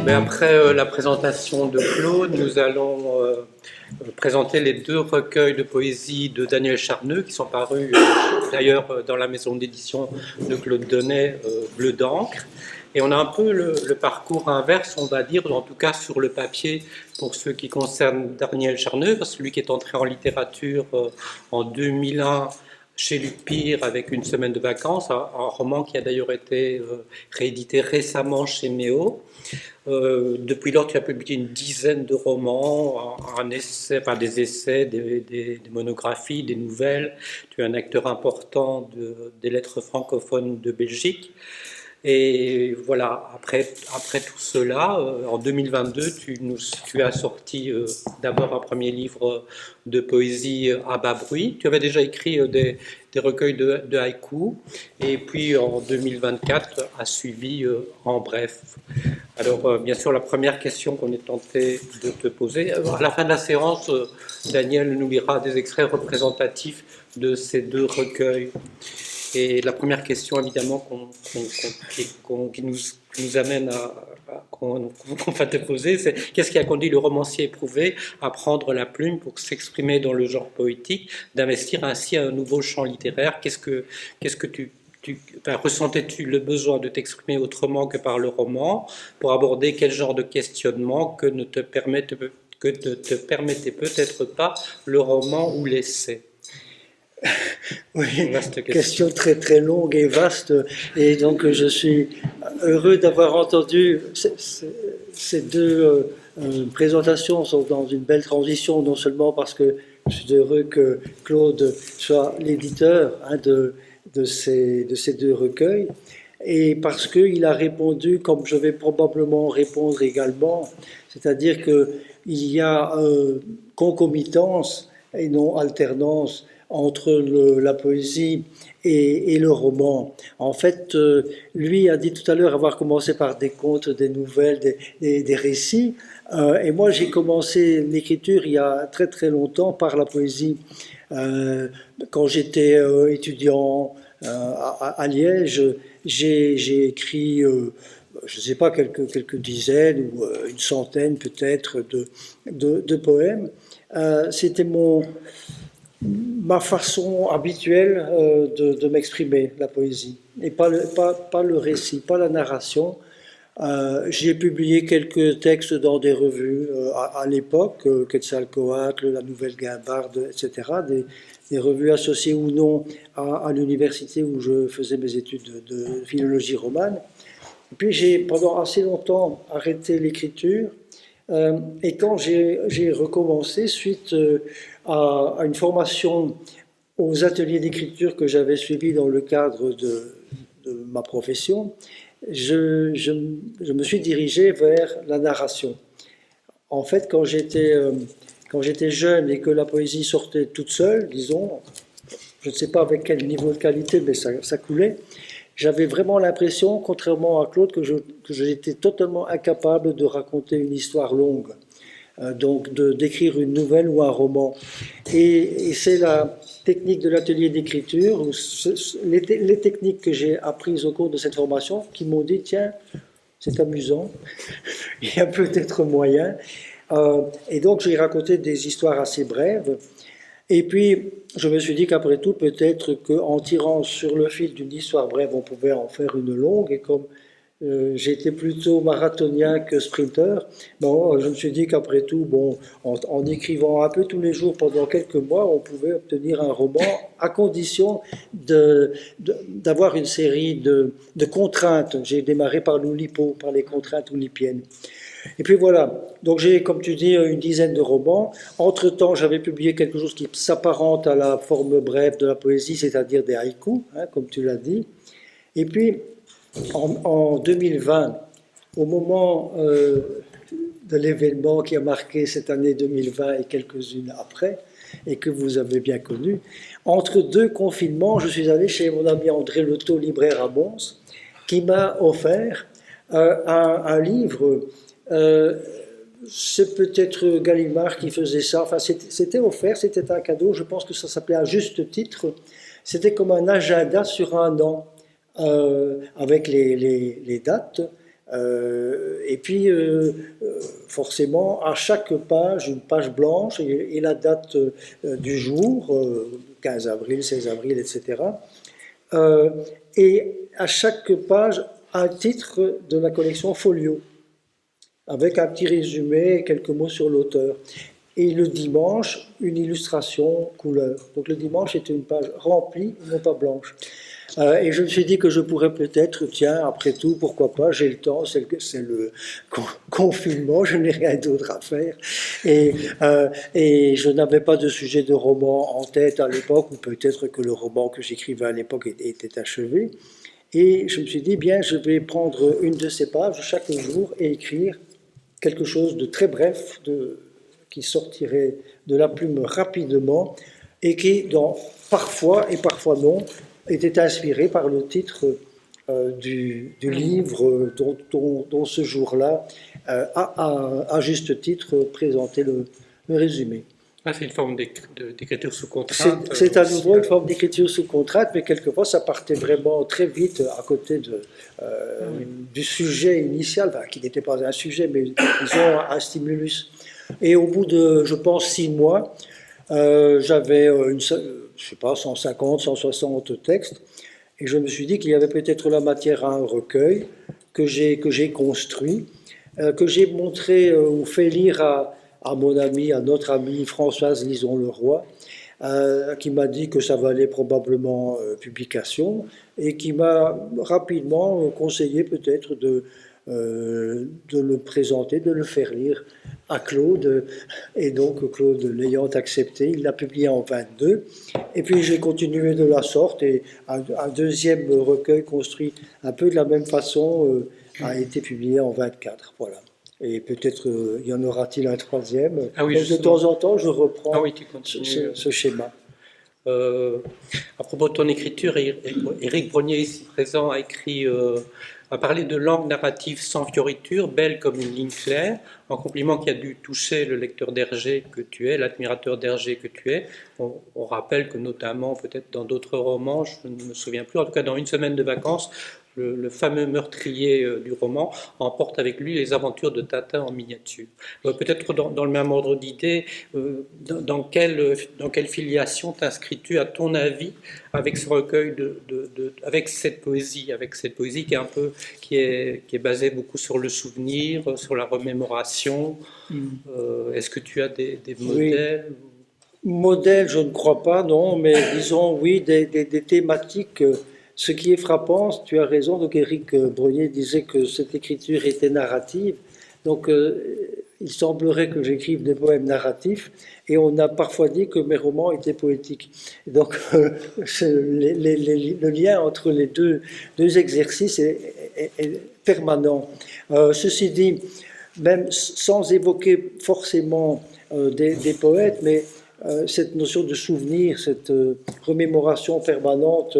Mais après la présentation de Claude, nous allons présenter les deux recueils de poésie de Daniel Charneux qui sont parus d'ailleurs dans la maison d'édition de Claude Donnet, Bleu d'encre. Et on a un peu le parcours inverse, on va dire, en tout cas sur le papier, pour ce qui concerne Daniel Charneux, parce que lui qui est entré en littérature en 2001 chez Luc Pire avec Une semaine de vacances, un roman qui a d'ailleurs été réédité récemment chez Méo. Depuis lors, tu as publié une dizaine de romans, des essais, des monographies, des nouvelles. Tu es un acteur important des lettres francophones de Belgique. Et voilà, après tout cela, en 2022, tu as sorti d'abord un premier livre de poésie à bas bruit. Tu avais déjà écrit des recueils de haïkus. Et puis en 2024 a suivi En bref. Alors bien sûr, la première question qu'on est tenté de te poser, à la fin de la séance, Daniel nous lira des extraits représentatifs de ces deux recueils. Et la première question, évidemment, qui nous amène qu'on va te poser, c'est qu'est-ce qui a conduit le romancier éprouvé à prendre la plume pour s'exprimer dans le genre poétique, d'investir ainsi un nouveau champ littéraire? Qu'est-ce que ressentais-tu le besoin de t'exprimer autrement que par le roman, pour aborder quel genre de questionnement que ne te permettait peut-être pas le roman ou l'essai? Oui, question très très longue et vaste, et donc je suis heureux d'avoir entendu ces deux présentations sont dans une belle transition, non seulement parce que je suis heureux que Claude soit l'éditeur de ces deux recueils, et parce qu'il a répondu comme je vais probablement répondre également, c'est-à-dire qu'il y a concomitance et non alternance entre la poésie et le roman. En fait, lui a dit tout à l'heure avoir commencé par des contes, des nouvelles, des récits, et moi j'ai commencé l'écriture il y a très très longtemps par la poésie. Quand j'étais étudiant à Liège, j'ai écrit je ne sais pas, quelques dizaines ou une centaine peut-être de poèmes. C'était ma façon habituelle de m'exprimer, la poésie, et pas le récit, pas la narration. J'ai publié quelques textes dans des revues à l'époque, Quetzalcoatl, La Nouvelle Guimbarde, etc., des revues associées ou non à l'université où je faisais mes études de philologie romane. Et puis j'ai pendant assez longtemps arrêté l'écriture, et quand j'ai recommencé suite à une formation aux ateliers d'écriture que j'avais suivis dans le cadre de ma profession, je me suis dirigé vers la narration. En fait, quand j'étais jeune et que la poésie sortait toute seule, disons, je ne sais pas avec quel niveau de qualité, mais ça coulait, j'avais vraiment l'impression, contrairement à Claude, que j'étais totalement incapable de raconter une histoire longue, donc d'écrire une nouvelle ou un roman. Et c'est la technique de l'atelier d'écriture, les techniques que j'ai apprises au cours de cette formation, qui m'ont dit, tiens, c'est amusant, il y a peut-être moyen. Et donc j'ai raconté des histoires assez brèves. Et puis, je me suis dit qu'après tout, peut-être qu'en tirant sur le fil d'une histoire brève, on pouvait en faire une longue. Et comme j'étais plutôt marathonien que sprinter, bon, je me suis dit qu'après tout, bon, en écrivant un peu tous les jours pendant quelques mois, on pouvait obtenir un roman à condition d'avoir une série de contraintes. J'ai démarré par l'Oulipo, par les contraintes oulipiennes. Et puis voilà, donc j'ai, comme tu dis, une dizaine de romans. Entre-temps, j'avais publié quelque chose qui s'apparente à la forme brève de la poésie, c'est-à-dire des haïkus, comme tu l'as dit. Et puis, en 2020, au moment de l'événement qui a marqué cette année 2020 et quelques-unes après, et que vous avez bien connu, entre deux confinements, je suis allé chez mon ami André Leteau, libraire à Mons, qui m'a offert un livre c'est peut-être Gallimard qui faisait ça. Enfin, c'était offert, c'était un cadeau. Je pense que ça s'appelait à juste titre. C'était comme un agenda sur un an, avec les dates. Et puis, forcément, à chaque page, une page blanche et la date du jour, 15 avril, 16 avril, etc. Et à chaque page, un titre de la collection Folio, avec un petit résumé et quelques mots sur l'auteur. Et le dimanche, une illustration couleur. Donc le dimanche était une page remplie, non pas blanche. Et je me suis dit que je pourrais peut-être, tiens, après tout, pourquoi pas, j'ai le temps, c'est le confinement, je n'ai rien d'autre à faire. Et je n'avais pas de sujet de roman en tête à l'époque, ou peut-être que le roman que j'écrivais à l'époque était achevé. Et je me suis dit, bien, je vais prendre une de ces pages chaque jour et écrire quelque chose de très bref, qui sortirait de la plume rapidement, et qui, parfois et parfois non, était inspiré par le titre du livre dont ce jour-là à juste titre présenté le résumé. Ah, c'est une forme d'écriture sous contrainte. C'est à nouveau une forme d'écriture sous contrainte, mais quelquefois ça partait vraiment très vite à côté du sujet initial, enfin, qui n'était pas un sujet, mais disons un stimulus. Et au bout de, je pense, 6 mois, j'avais je sais pas, 150, 160 textes, et je me suis dit qu'il y avait peut-être la matière à un recueil que j'ai construit, que j'ai montré ou fait lire à mon ami, à notre amie Françoise Lison-Leroy, qui m'a dit que ça valait probablement publication, et qui m'a rapidement conseillé peut-être de le présenter, de le faire lire à Claude, et donc Claude l'ayant accepté, il l'a publié en 22, et puis j'ai continué de la sorte, et un deuxième recueil construit un peu de la même façon a été publié en 24, voilà. Et peut-être y en aura-t-il un troisième. Ah oui, de temps en temps, je reprends ce schéma. À propos de ton écriture, Éric Brognier, ici présent, a parlé de langue narrative sans fioriture, belle comme une ligne claire, en compliment qui a dû toucher le lecteur d'Hergé que tu es, l'admirateur d'Hergé que tu es. On rappelle que notamment, peut-être dans d'autres romans, je ne me souviens plus, en tout cas dans Une semaine de vacances, le fameux meurtrier du roman emporte avec lui les aventures de Tintin en miniature. Peut-être dans le même ordre d'idée, dans quelle filiation t'inscris-tu, à ton avis, avec ce recueil, avec cette poésie qui est basée beaucoup sur le souvenir, sur la remémoration. Est-ce que tu as des modèles? Oui. Modèles, je ne crois pas, non, mais disons, oui, des thématiques. Ce qui est frappant, tu as raison, donc Éric Brognier disait que cette écriture était narrative, donc il semblerait que j'écrive des poèmes narratifs, et on a parfois dit que mes romans étaient poétiques. Donc le lien entre les deux exercices est permanent. Ceci dit, même sans évoquer forcément des poètes, mais cette notion de souvenir, cette remémoration permanente,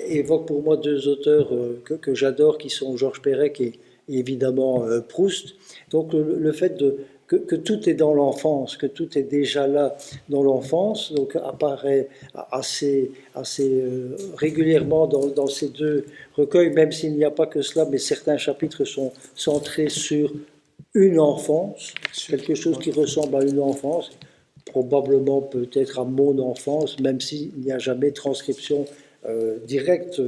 évoque pour moi 2 auteurs que j'adore, qui sont Georges Perec et évidemment Proust. Donc le fait que tout est dans l'enfance, que tout est déjà là dans l'enfance, donc apparaît assez régulièrement dans ces 2 recueils, même s'il n'y a pas que cela, mais certains chapitres sont centrés sur une enfance, quelque chose qui ressemble à une enfance, probablement peut-être à mon enfance, même s'il n'y a jamais transcription directe,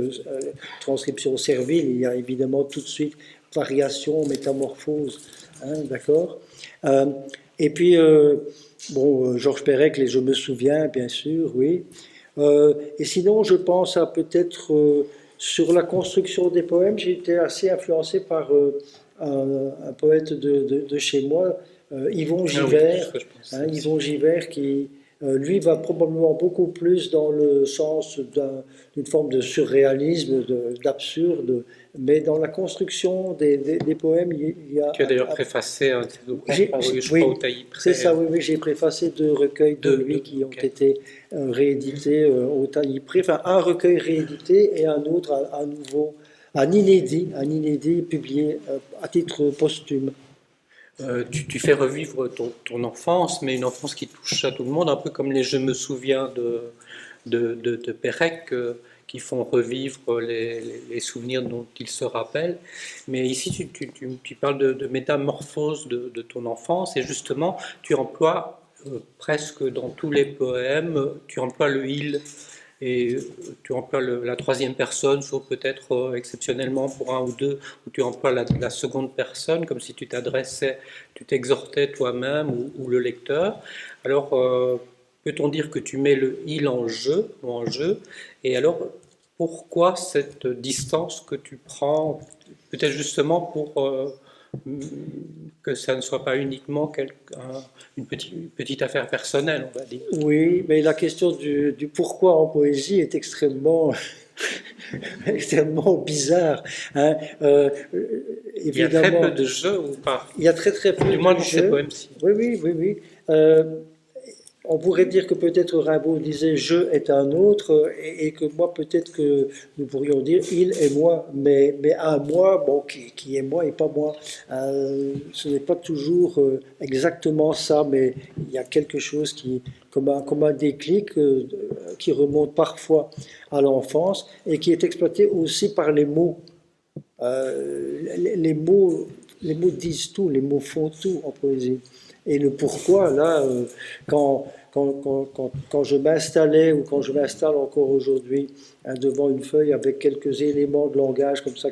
transcription servile, il y a évidemment tout de suite variation, métamorphose, hein, d'accord. Et puis, Georges Perec, Je me souviens, bien sûr, oui. Et sinon, je pense à peut-être sur la construction des poèmes, j'ai été assez influencé par un poète de chez moi, Yvon Givert, Yvon Givert qui lui va probablement beaucoup plus dans le sens d'une forme de surréalisme, d'absurde, mais dans la construction des poèmes, il y a... Tu as d'ailleurs préfacé un de ses ouvrages, je crois, au Taillis Près. C'est ça, oui, j'ai préfacé 2 recueils de lui qui ont été réédités au Taillis Près, enfin un recueil réédité et un autre à nouveau, un inédit publié à titre posthume. tu fais revivre ton enfance, mais une enfance qui touche à tout le monde, un peu comme les Je me souviens de Pérec, qui font revivre les souvenirs dont il se rappelle. Mais ici, tu parles de métamorphose de ton enfance, et justement, tu emploies presque dans tous les poèmes, tu emploies le il. Et tu emploies la troisième personne, sauf peut-être exceptionnellement pour un ou deux, où tu emploies la seconde personne, comme si tu t'adressais, tu t'exhortais toi-même ou le lecteur. Alors, peut-on dire que tu mets le il en jeu, ou en jeu, et alors pourquoi cette distance que tu prends, peut-être justement pour que ça ne soit pas uniquement une petite affaire personnelle, on va dire. Oui, mais la question du pourquoi en poésie est extrêmement, extrêmement bizarre. Hein. Il y a très Évidemment, peu de jeux ou pas? il y a très très peu Du moins de dans ces jeux. poèmes-ci. Oui, oui, oui, oui. On pourrait dire que peut-être Rimbaud disait je est un autre et que moi peut-être que nous pourrions dire il et moi, mais un moi bon, qui est moi et pas moi. Ce n'est pas toujours exactement ça, mais il y a quelque chose qui, comme un déclic qui remonte parfois à l'enfance et qui est exploité aussi par les mots. Les mots. Les mots disent tout, les mots font tout en poésie. Et le pourquoi, là, quand je m'installais ou quand je m'installe encore aujourd'hui hein, devant une feuille avec quelques éléments de langage, comme ça,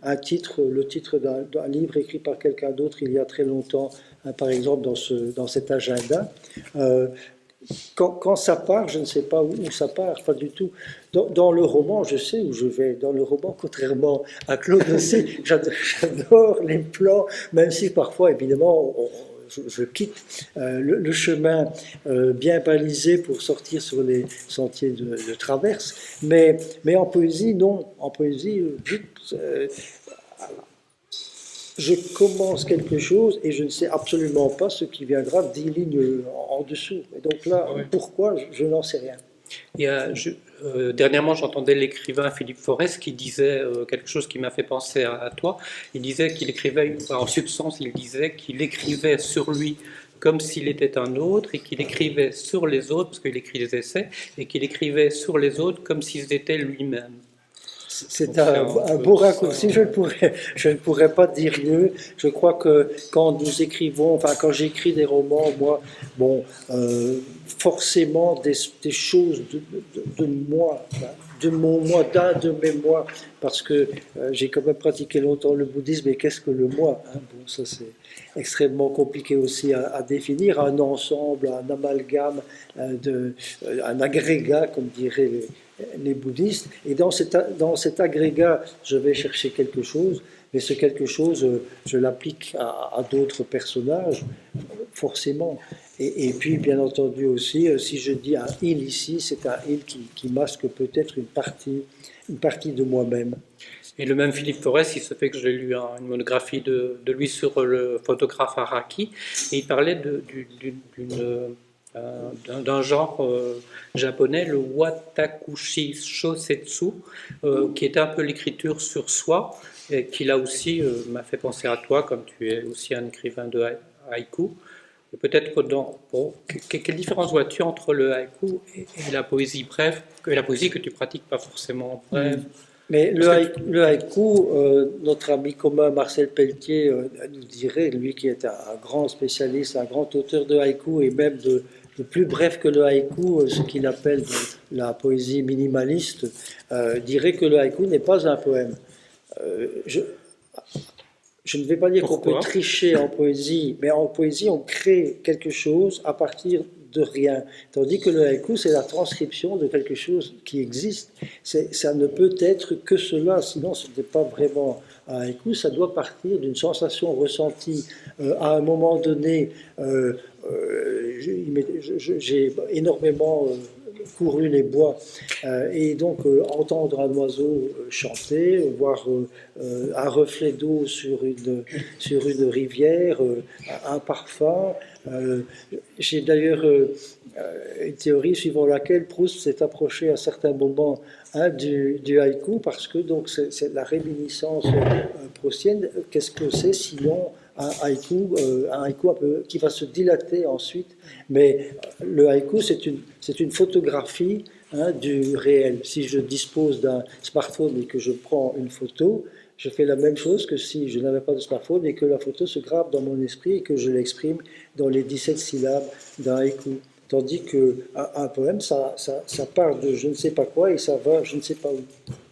un titre, le titre d'un livre écrit par quelqu'un d'autre il y a très longtemps, hein, par exemple dans cet agenda, quand ça part, je ne sais pas où ça part, pas du tout. Dans le roman, je sais où je vais. Dans le roman, contrairement à Claude aussi, j'adore les plans, même si parfois, évidemment, je quitte le chemin bien balisé pour sortir sur les sentiers de traverse. Mais en poésie, non. En poésie, je commence quelque chose et je ne sais absolument pas ce qui viendra 10 lignes en dessous. Et donc là, Oui. pourquoi, je n'en sais rien. Dernièrement, j'entendais l'écrivain Philippe Forest qui disait quelque chose qui m'a fait penser à toi. Il disait qu'il écrivait, en substance, il disait qu'il écrivait sur lui comme s'il était un autre et qu'il écrivait sur les autres, parce qu'il écrit des essais, et qu'il écrivait sur les autres comme s'ils étaient lui-même. C'est un beau raccourci, je ne pourrais pas dire mieux. Je crois que quand nous écrivons, enfin quand j'écris des romans, moi, bon, forcément des choses de moi, de mon moi, d'un de mes moi, parce que j'ai quand même pratiqué longtemps le bouddhisme, et qu'est-ce que le moi hein. Bon, ça c'est extrêmement compliqué aussi à définir, un ensemble, un amalgame, un agrégat, comme diraient les bouddhistes. Et dans cet agrégat, je vais chercher quelque chose, mais ce quelque chose, je l'applique à d'autres personnages, forcément. Et puis, bien entendu aussi, si je dis un il ici, c'est un il qui masque peut-être une partie de moi-même. Et le même Philippe Forest, il se fait que j'ai lu une monographie de lui sur le photographe Araki, et il parlait d'un genre japonais, le Watakushi Shosetsu, qui était un peu l'écriture sur soi, et qui là aussi m'a fait penser à toi, comme tu es aussi un écrivain de haïku. Peut-être quelle différence vois-tu entre le haïku et la poésie brève, la poésie que tu pratiques pas forcément brève? Mais le haïku, notre ami commun Marcel Pelletier nous dirait, lui qui est un grand spécialiste, un grand auteur de haïku et même de plus bref que le haïku, ce qu'il appelle la poésie minimaliste, dirait que le haïku n'est pas un poème. Je ne vais pas dire qu'on peut tricher en poésie, mais en poésie, on crée quelque chose à partir de rien. Tandis que le haïku, c'est la transcription de quelque chose qui existe. Ça ne peut être que cela, sinon ce n'est pas vraiment un haïku. Ça doit partir d'une sensation ressentie à un moment donné. J'ai énormément couru les bois et donc entendre un oiseau chanter, voir un reflet d'eau sur une rivière, un parfum. J'ai d'ailleurs une théorie suivant laquelle Proust s'est approché à certains moments hein, du haïku parce que donc c'est la réminiscence proustienne. Qu'est-ce que c'est sinon un haïku un peu, qui va se dilater ensuite. Mais le haïku, c'est une photographie du réel. Si je dispose d'un smartphone et que je prends une photo, je fais la même chose que si je n'avais pas de smartphone et que la photo se grave dans mon esprit et que je l'exprime dans les 17 syllabes d'un haïku. Tandis qu'un poème, ça part de je ne sais pas quoi et ça va je ne sais pas où.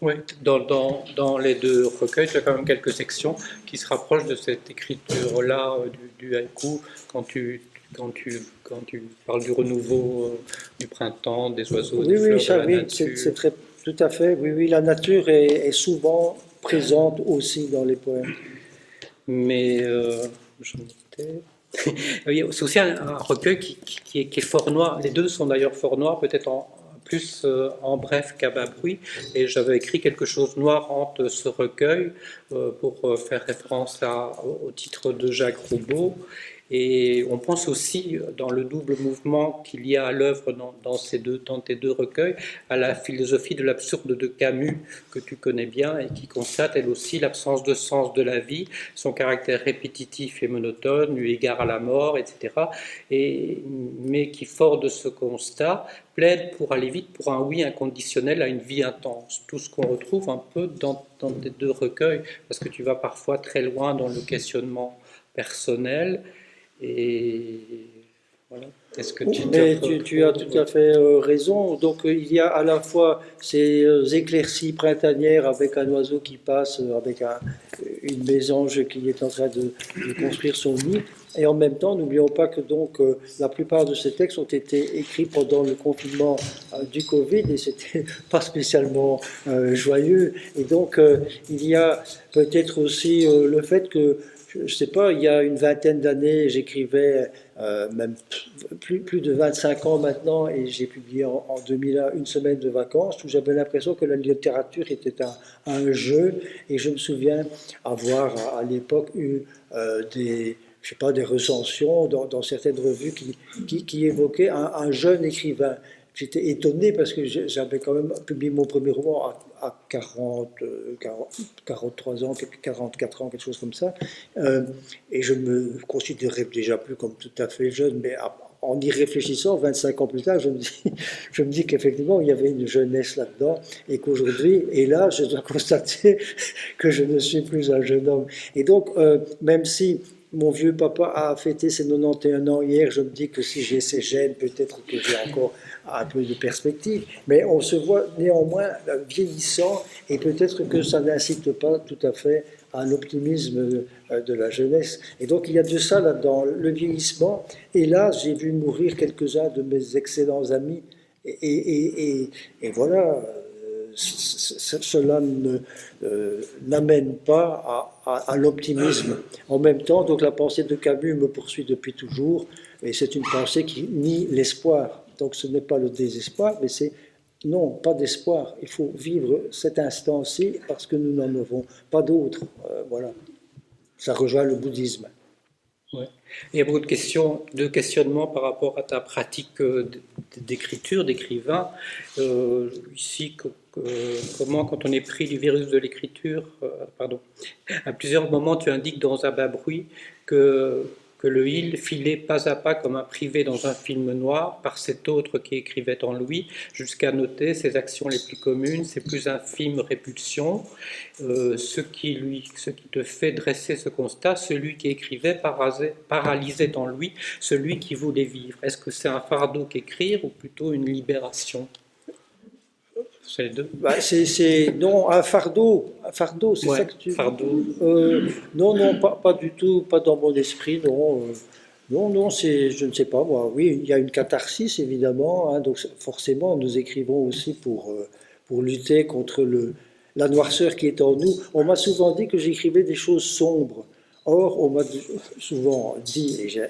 Oui, dans les deux recueils, tu as quand même quelques sections qui se rapprochent de cette écriture-là du haïku, quand tu parles du renouveau du printemps, des oiseaux, des fleurs, de la nature. C'est très, tout à fait. Oui, oui, la nature est souvent présente aussi dans les poèmes. Mais je notais. C'est aussi un recueil qui est fort noir. Les deux sont d'ailleurs fort noirs, peut-être plus en bref qu'à bas bruit. Et j'avais écrit quelque chose noir entre ce recueil pour faire référence au titre de Jacques Roubaud. Et on pense aussi, dans le double mouvement qu'il y a à l'œuvre dans tes deux recueils, à la philosophie de l'absurde de Camus, que tu connais bien, et qui constate elle aussi l'absence de sens de la vie, son caractère répétitif et monotone, eu égard à la mort, etc. Mais qui, fort de ce constat, plaide pour aller vite pour un oui inconditionnel à une vie intense. Tout ce qu'on retrouve un peu dans tes deux recueils, parce que tu vas parfois très loin dans le questionnement personnel. Et voilà. Est-ce que tu as tout à fait raison. Donc il y a à la fois ces éclaircies printanières avec un oiseau qui passe, avec une mésange qui est en train de construire son nid. Et en même temps, n'oublions pas que donc la plupart de ces textes ont été écrits pendant le confinement du Covid et c'était pas spécialement joyeux. Et donc il y a peut-être aussi le fait que je ne sais pas, il y a une vingtaine d'années, j'écrivais, même plus de 25 ans maintenant, et j'ai publié en 2001 Une semaine de vacances, où j'avais l'impression que la littérature était un jeu, et je me souviens avoir à l'époque eu des recensions dans certaines revues qui évoquaient un jeune écrivain. J'étais étonné parce que j'avais quand même publié mon premier roman à 43 ans, 44 ans, quelque chose comme ça. Et je me considérais déjà plus comme tout à fait jeune, mais en y réfléchissant, 25 ans plus tard, je me dis qu'effectivement, il y avait une jeunesse là-dedans et qu'aujourd'hui, et là, je dois constater que je ne suis plus un jeune homme. Et donc, même si mon vieux papa a fêté ses 91 ans hier, je me dis que si j'ai ces gènes, peut-être que j'ai encore un peu de perspective, mais on se voit néanmoins vieillissant et peut-être que ça n'incite pas tout à fait à l'optimisme de la jeunesse. Et donc il y a de ça là-dedans, le vieillissement. Et là, j'ai vu mourir quelques-uns de mes excellents amis. Et voilà, cela n'amène pas à l'optimisme. En même temps, donc la pensée de Camus me poursuit depuis toujours, et c'est une pensée qui nie l'espoir. Donc ce n'est pas le désespoir, mais c'est non, pas d'espoir. Il faut vivre cet instant-ci parce que nous n'en avons pas d'autre. Voilà. Ça rejoint le bouddhisme. Ouais. Il y a beaucoup de questionnements par rapport à ta pratique d'écriture, d'écrivain. Ici, comment, quand on est pris du virus de l'écriture, à plusieurs moments, tu indiques dans un bas bruit que le il filait pas à pas comme un privé dans un film noir par cet autre qui écrivait en lui, jusqu'à noter ses actions les plus communes, ses plus infimes répulsions, ce qui te fait dresser ce constat, celui qui écrivait paralysait en lui celui qui voulait vivre. Est-ce que c'est un fardeau qu'écrire ou plutôt une libération ? C'est les deux. Non, un fardeau, c'est ouais, ça que tu... fardeau. Non, pas du tout, pas dans mon esprit, non. Non, je ne sais pas, moi, oui, il y a une catharsis, évidemment, hein, donc forcément, nous écrivons aussi pour lutter contre la noirceur qui est en nous. On m'a souvent dit que j'écrivais des choses sombres. Or, on m'a souvent dit, et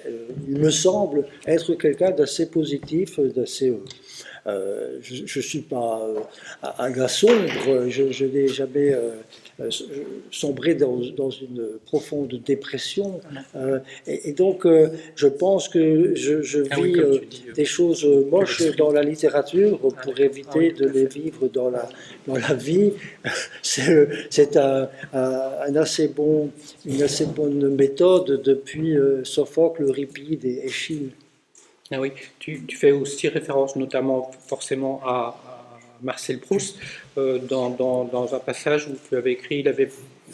il me semble être quelqu'un d'assez positif, d'assez... je ne suis pas un gars sombre, je n'ai jamais sombré dans une profonde dépression. Et donc, je pense que je vis des choses moches dans la littérature pour éviter de les vivre dans la vie. C'est une assez bonne méthode depuis Sophocle, Euripide et Échille. Ah oui, tu fais aussi référence notamment forcément à Marcel Proust dans un passage où tu avais écrit, il avait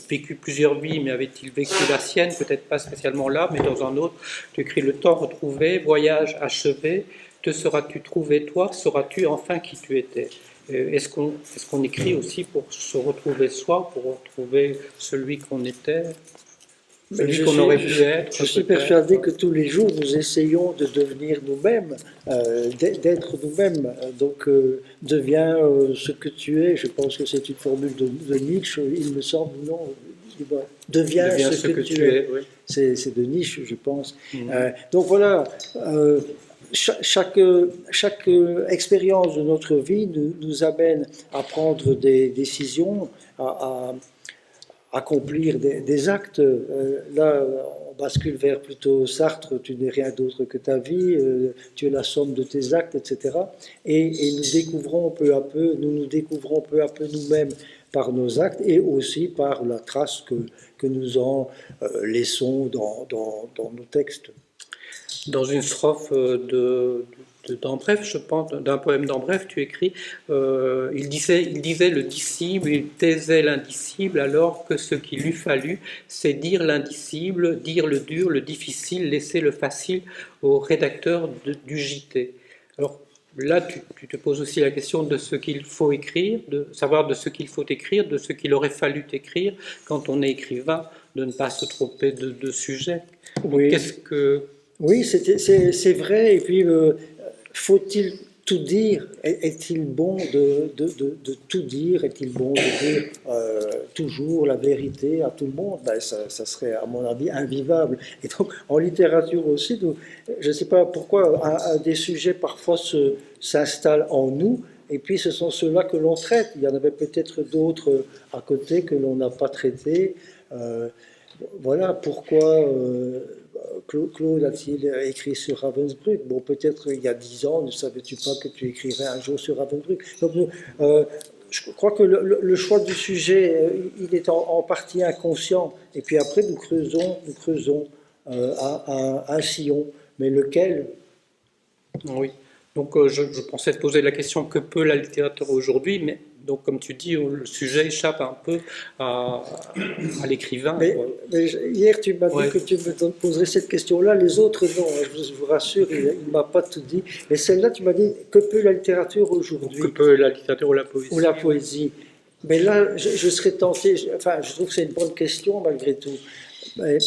vécu plusieurs vies, mais avait-il vécu la sienne? Peut-être pas spécialement là, mais dans un autre. Tu écris le temps retrouvé, voyage achevé, te seras-tu trouvé toi, sauras-tu enfin qui tu étais? Est-ce qu'on écrit aussi pour se retrouver soi, pour retrouver celui qu'on était? Celui qu'on aurait pu être. Je suis persuadé que tous les jours, nous essayons de devenir nous-mêmes, d'être nous-mêmes. Donc, deviens ce que tu es. Je pense que c'est une formule de Nietzsche, il me semble, non? Deviens ce que tu es. Oui. C'est de Nietzsche, je pense. Donc voilà, chaque expérience de notre vie nous amène à prendre des décisions, à accomplir des actes. Là, on bascule vers plutôt Sartre, tu n'es rien d'autre que ta vie, tu es la somme de tes actes, etc. Et nous découvrons peu à peu, nous découvrons peu à peu nous-mêmes par nos actes et aussi par la trace que nous en laissons dans nos textes. Dans une strophe d'Ambref, je pense, d'un poème d'Ambref, tu écris il disait le disciple, il taisait l'indicible, alors que ce qu'il eût fallu, c'est dire l'indicible, dire le dur, le difficile, laisser le facile au rédacteur du JT. Alors là, tu te poses aussi la question de ce qu'il faut écrire, de savoir de ce qu'il faut écrire, de ce qu'il aurait fallu écrire quand on est écrivain, de ne pas se tromper de sujet. Oui. Qu'est-ce que... Oui, c'est vrai. Et puis, faut-il tout dire? Est-il bon de tout dire? Est-il bon de dire toujours la vérité à tout le monde? Ben, ça serait, à mon avis, invivable. Et donc, en littérature aussi, je ne sais pas pourquoi, des sujets parfois s'installent en nous, et puis ce sont ceux-là que l'on traite. Il y en avait peut-être d'autres à côté que l'on n'a pas traités. Voilà pourquoi... Claude a-t-il écrit sur Ravensbrück? Bon, peut-être il y a 10 ans, ne savais-tu pas que tu écrirais un jour sur Ravensbrück? Donc, je crois que le choix du sujet, il est en partie inconscient. Et puis après, nous creusons un sillon. Mais lequel? Oui. Donc, je pensais te poser la question que peut la littérature aujourd'hui, mais donc, comme tu dis, le sujet échappe un peu à l'écrivain. Mais hier, tu m'as dit que tu me poserais cette question-là, les autres, non, je vous rassure, il ne m'a pas tout dit. Mais celle-là, tu m'as dit, que peut la littérature aujourd'hui? Que peut la littérature ou la poésie? Ou la poésie. Mais là, je serais tenté, enfin, je trouve que c'est une bonne question, malgré tout. Mais,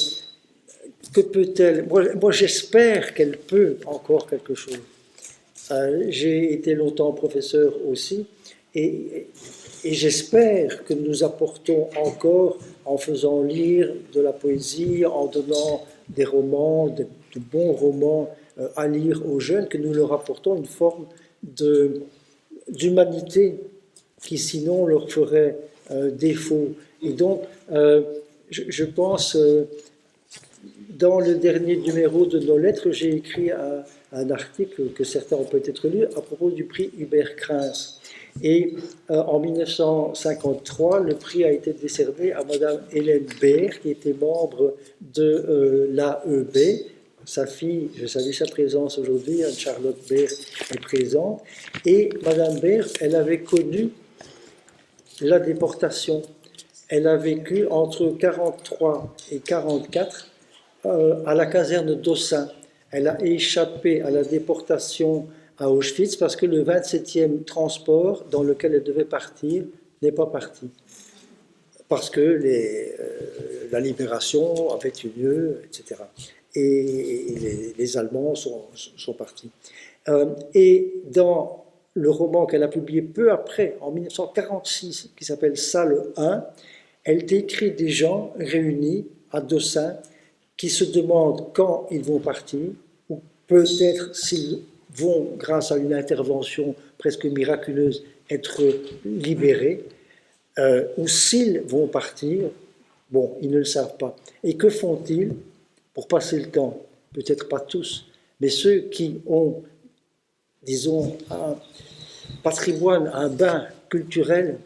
que peut-elle? Moi, j'espère qu'elle peut encore quelque chose. J'ai été longtemps professeur aussi, et j'espère que nous apportons encore, en faisant lire de la poésie, en donnant des romans, de bons romans à lire aux jeunes, que nous leur apportons une forme d'humanité qui sinon leur ferait défaut. Et donc, je pense, dans le dernier numéro de nos lettres, j'ai écrit un article que certains ont peut-être lu à propos du prix Hubert Krins. Et en 1953, le prix a été décerné à Madame Hélène Baer, qui était membre de l'AEB. Sa fille, je salue sa présence aujourd'hui, Anne-Charlotte Baer est présente. Et Madame Baer, elle avait connu la déportation. Elle a vécu entre 1943 et 1944 à la caserne d'Ossun. Elle a échappé à la déportation à Auschwitz parce que le 27e transport dans lequel elle devait partir n'est pas parti. Parce que la libération avait eu lieu, etc. Et les Allemands sont partis. Et dans le roman qu'elle a publié peu après, en 1946, qui s'appelle Salle 1, elle décrit des gens réunis à Dossin qui se demandent quand ils vont partir, ou peut-être s'ils vont, grâce à une intervention presque miraculeuse, être libérés. ou s'ils vont partir, bon, ils ne le savent pas. Et que font-ils pour passer le temps? Peut-être pas tous, mais ceux qui ont, disons, un patrimoine, un bain culturel,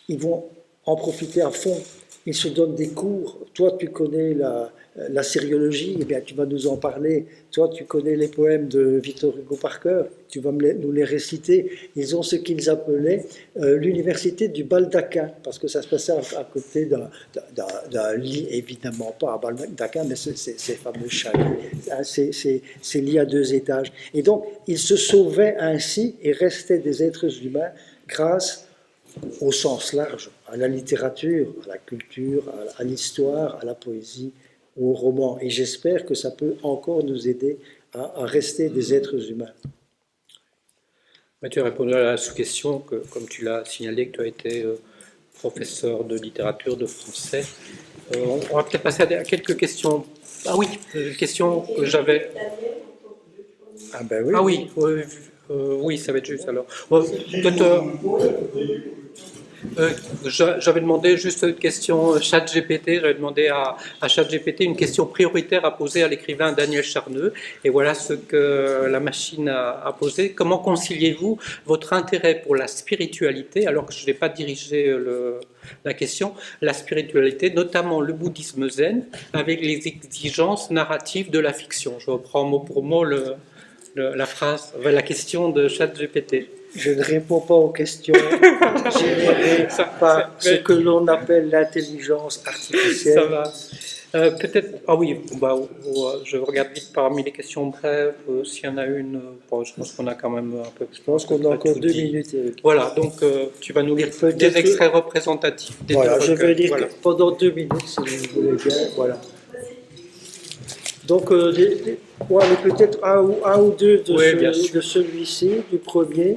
ils vont en profiter à fond. Ils se donnent des cours. Toi, tu connais la sériologie, eh bien, tu vas nous en parler. Toi, tu connais les poèmes de Victor Hugo par cœur, tu vas nous les réciter. Ils ont ce qu'ils appelaient l'université du baldaquin, parce que ça se passait à côté d'un lit, évidemment pas à baldaquin, mais ces fameux chalets, ces lits à 2 étages. Et donc, ils se sauvaient ainsi et restaient des êtres humains grâce au sens large, à la littérature, à la culture, à l'histoire, à la poésie, au roman. Et j'espère que ça peut encore nous aider à rester des êtres humains. Tu as répondu à la sous-question, que, comme tu l'as signalé, que tu as été professeur de littérature, de français. On va peut-être passer à quelques questions. Ah oui, une question que j'avais. Ah ben oui. Ah oui, oui, ça va être juste alors. J'avais demandé juste une question ChatGPT, j'avais demandé à ChatGPT une question prioritaire à poser à l'écrivain Daniel Charneux, et voilà ce que la machine a posé. Comment conciliez-vous votre intérêt pour la spiritualité, alors que je n'ai pas dirigé la question, la spiritualité, notamment le bouddhisme zen, avec les exigences narratives de la fiction? Je reprends mot pour mot la phrase, la question de ChatGPT. Je ne réponds pas aux questions générées par ce que l'on appelle l'intelligence artificielle. Ça va. Peut-être. Ah oui, je regarde vite parmi les questions brèves, s'il y en a une. Bon, je pense qu'on a quand même un peu. Je pense qu'on a encore 2 minutes. Voilà, donc tu vas nous lire des extraits représentatifs. Voilà, je vais lire pendant 2 minutes, si vous voulez bien. Voilà. Donc, peut-être un ou deux de celui-ci, du premier.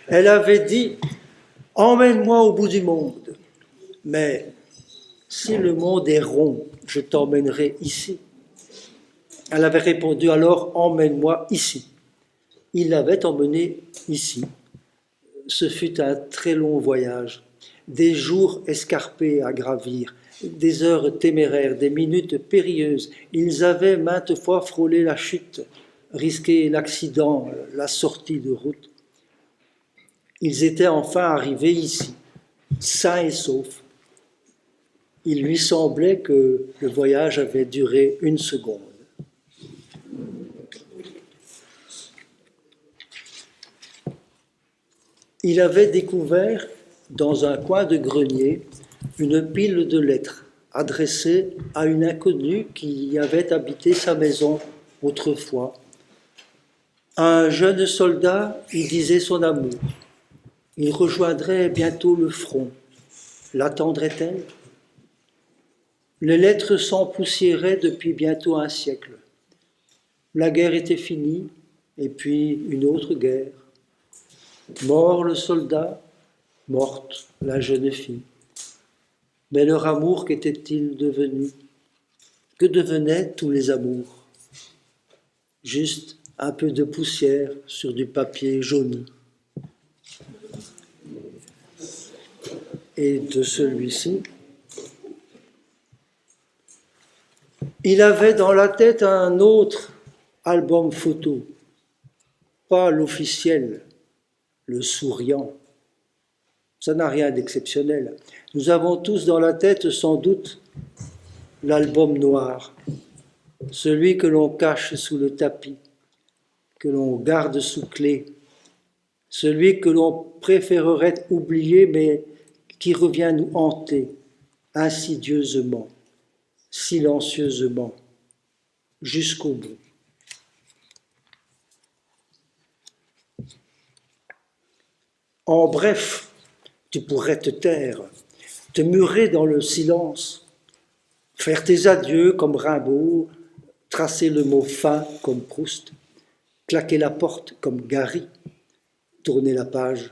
Elle avait dit « Emmène-moi au bout du monde, mais si le monde est rond, je t'emmènerai ici. » Elle avait répondu « Alors emmène-moi ici. » Il l'avait emmenée ici. Ce fut un très long voyage, des jours escarpés à gravir, des heures téméraires, des minutes périlleuses. Ils avaient maintes fois frôlé la chute, risqué l'accident, la sortie de route. Ils étaient enfin arrivés ici, sains et saufs. Il lui semblait que le voyage avait duré 1 seconde. Il avait découvert dans un coin de grenier une pile de lettres adressées à une inconnue qui avait habité sa maison autrefois. Un jeune soldat y disait son amour. Il rejoindrait bientôt le front. L'attendrait-elle? Les lettres s'empoussiéraient depuis bientôt 1 siècle. La guerre était finie, et puis une autre guerre. Mort le soldat, morte la jeune fille. Mais leur amour, qu'était-il devenu? Que devenaient tous les amours? Juste un peu de poussière sur du papier jauni. Et de celui-ci, il avait dans la tête un autre album photo, pas l'officiel, le souriant. Ça n'a rien d'exceptionnel. Nous avons tous dans la tête sans doute l'album noir, celui que l'on cache sous le tapis, que l'on garde sous clé, celui que l'on préférerait oublier mais qui revient nous hanter insidieusement, silencieusement, jusqu'au bout. En bref, tu pourrais te taire, te murer dans le silence, faire tes adieux comme Rimbaud, tracer le mot fin comme Proust, claquer la porte comme Gary, tourner la page.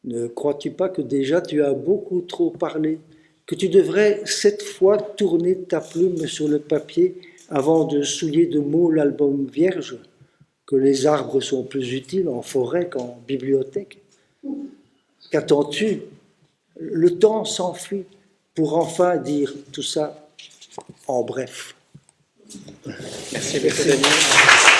Ne crois-tu pas que déjà tu as beaucoup trop parlé, que tu devrais cette fois tourner ta plume sur le papier avant de souiller de mots l'album vierge, que les arbres sont plus utiles en forêt qu'en bibliothèque? Qu'attends-tu? Le temps s'enfuit pour enfin dire tout ça en bref. Merci beaucoup, Daniel.